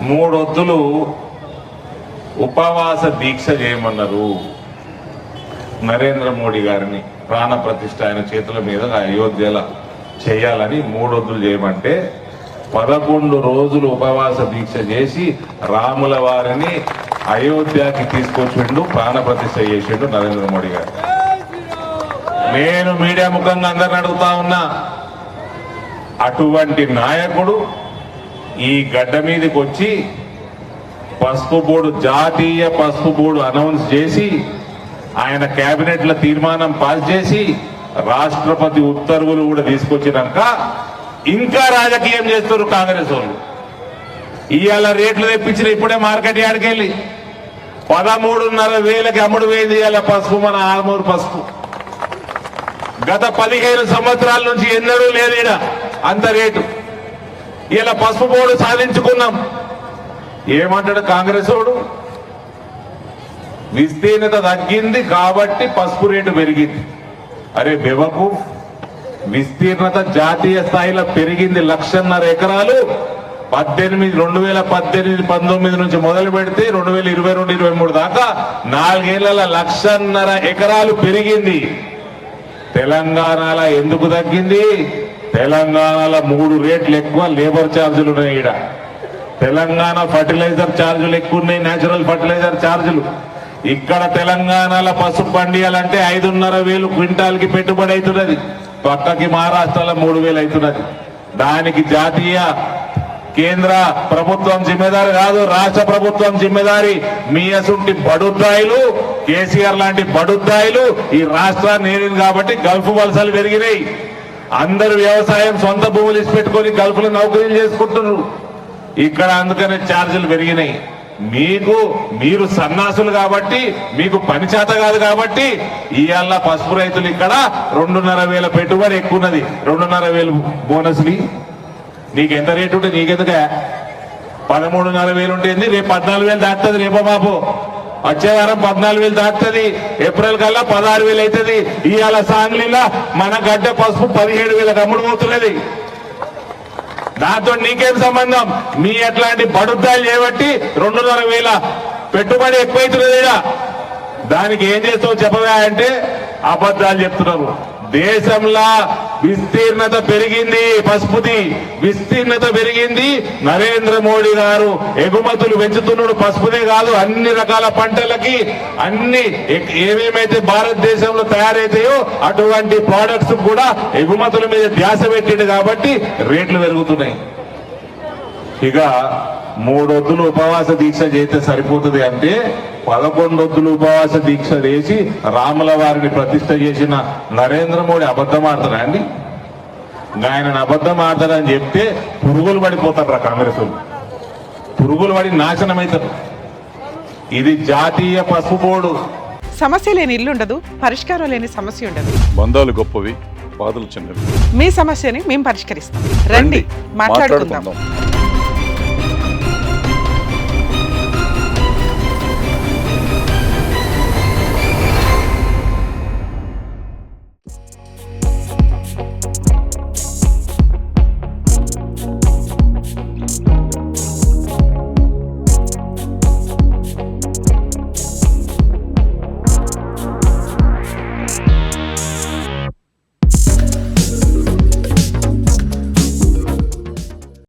3 వద్దులు ఉపవాస దీక్ష చేయమన్నారు నరేంద్ర మోడీ గారిని. ప్రాణ ప్రతిష్ఠ ఆయన చేతుల మీద అయోధ్యలో చేయాలని 3 వద్దులు చేయమంటే 11 రోజులు ఉపవాస దీక్ష చేసి రాముల వారిని అయోధ్యకి తీసుకొచ్చిండు, ప్రాణ ప్రతిష్ఠ చేసిండు నరేంద్ర మోడీ గారు. నేను మీడియా ముఖంగా అందరిని అడుగుతా ఉన్నా, అటువంటి నాయకుడు ఈ గడ్డ మీదకి వచ్చి పసుపు బోర్డు, జాతీయ పసుపు బోర్డు అనౌన్స్ చేసి ఆయన కేబినెట్ లో తీర్మానం పాస్ చేసి రాష్ట్రపతి ఉత్తర్వులు కూడా తీసుకొచ్చినాక ఇంకా రాజకీయం చేస్తారు కాంగ్రెస్ వాళ్ళు. ఇవాళ రేట్లు తెప్పించిన ఇప్పుడే మార్కెట్ యార్డ్కి వెళ్ళి 13,500 అమ్ముడు పోయింది ఇవాళ పసుపు, మన ఆర్మూరు పసుపు. గత 15 సంవత్సరాల నుంచి ఎన్నడూ లేదు ఈడ అంత రేటు. ఇలా పసుపు బోర్డు సాధించుకున్నాం. ఏమంటాడు కాంగ్రెస్ వాడు? విస్తీర్ణత తగ్గింది కాబట్టి పసుపు రేటు పెరిగింది. అరే బెవకు, విస్తీర్ణత జాతీయ స్థాయిలో పెరిగింది 1,50,000 ఎకరాలు. 2018-19 నుంచి మొదలు పెడితే 2022-23 దాకా 4 ఏళ్లలో 1,50,000 ఎకరాలు పెరిగింది. తెలంగాణలో ఎందుకు తగ్గింది? తెలంగాణలో 3 రేట్లు ఎక్కువ లేబర్ ఛార్జీలు ఉన్నాయి. ఈడ తెలంగాణ ఫర్టిలైజర్ ఛార్జీలు ఎక్కువ ఉన్నాయి, నేచురల్ ఫర్టిలైజర్ ఛార్జీలు. ఇక్కడ తెలంగాణలో పసుపు పండియాలంటే 5,500 క్వింటాల్కి పెట్టుబడి అవుతున్నది. పక్కకి మహారాష్ట్రలో 3,000 అవుతున్నది. దానికి జాతీయ కేంద్ర ప్రభుత్వం జిమ్మెదారి కాదు, రాష్ట్ర ప్రభుత్వం జిమ్మెదారి. మీ అసుంటి బడుద్దాయిలు, కేసీఆర్ లాంటి బడుద్దాయిలు ఈ రాష్ట్రాన్ని నేరింది కాబట్టి గల్ఫ్ వలసలు పెరిగినాయి. అందరు వ్యవసాయం సొంత భూములు ఇచ్చి పెట్టుకొని గల్ఫ్లో నౌకరీలు చేసుకుంటున్నారు. ఇక్కడ అందుకనే ఛార్జీలు పెరిగినాయి. మీరు సన్నాసులు కాబట్టి, మీకు పని చేత కాదు కాబట్టి ఇవాళ పసుపు రైతులు ఇక్కడ 2,500 పెట్టుబడి ఎక్కువ ఉన్నది. 2,500 బోనస్లు నీకు ఎంత రేటు ఉంటే నీకెందుక? 13,500 ఉంటుంది, రేపు 14,000 దాటుతుంది. రేపో మాపో వచ్చే వారం 14,000 దాటుతుంది. ఏప్రిల్ కల్లా 16,000 అవుతుంది. ఇవాళ సాంగ్లీలో మన గడ్డ పసుపు 17,000 అమ్ముడు పోతున్నది. దాంతో నీకేం సంబంధం? మీ ఎట్లాంటి బడుద్దాలు చేయబట్టి 2,500 పెట్టుబడి ఎక్కువైతున్నది. దానికి ఏం చేస్తావు చెప్పవా అంటే అబద్ధాలు చెప్తున్నారు. దేశంలో విస్తీర్ణత పెరిగింది, పసుపుది విస్తీర్ణత పెరిగింది. నరేంద్ర మోడీ గారు ఎగుమతులు పెంచుతున్నాడు. పసుపుదే కాదు, అన్ని రకాల పంటలకి, అన్ని ఏమేమైతే భారతదేశంలో తయారైతాయో అటువంటి ప్రోడక్ట్స్ కూడా ఎగుమతుల మీద ధ్యాస పెట్టిండు కాబట్టి రేట్లు పెరుగుతున్నాయి. ఇక 3 వద్దులు ఉపవాస దీక్ష చేస్తే సరిపోతుంది అంటే 11 వద్దులు ఉపవాస దీక్ష చేసి రాముల వారిని ప్రతిష్ట చేసిన నరేంద్ర మోడీ అబద్ధం ఆడతారా అండి? ఆయనను అబద్ధం ఆడతారని చెప్తే పురుగులు పడిపోతారు కాంగ్రెస్ వాళ్ళు. పురుగులు పడి నాశనం అవుతారు. ఇది జాతీయ పసుపు బోర్డు. సమస్య లేని ఇల్లు ఉండదు, పరిష్కారం లేని సమస్య ఉండదు. బంధాలు గొప్పవి, బాధలు చిన్నవి. మీ సమస్యని మేము పరిష్కరిస్తాం. రండి మాట్లాడుకుందాం.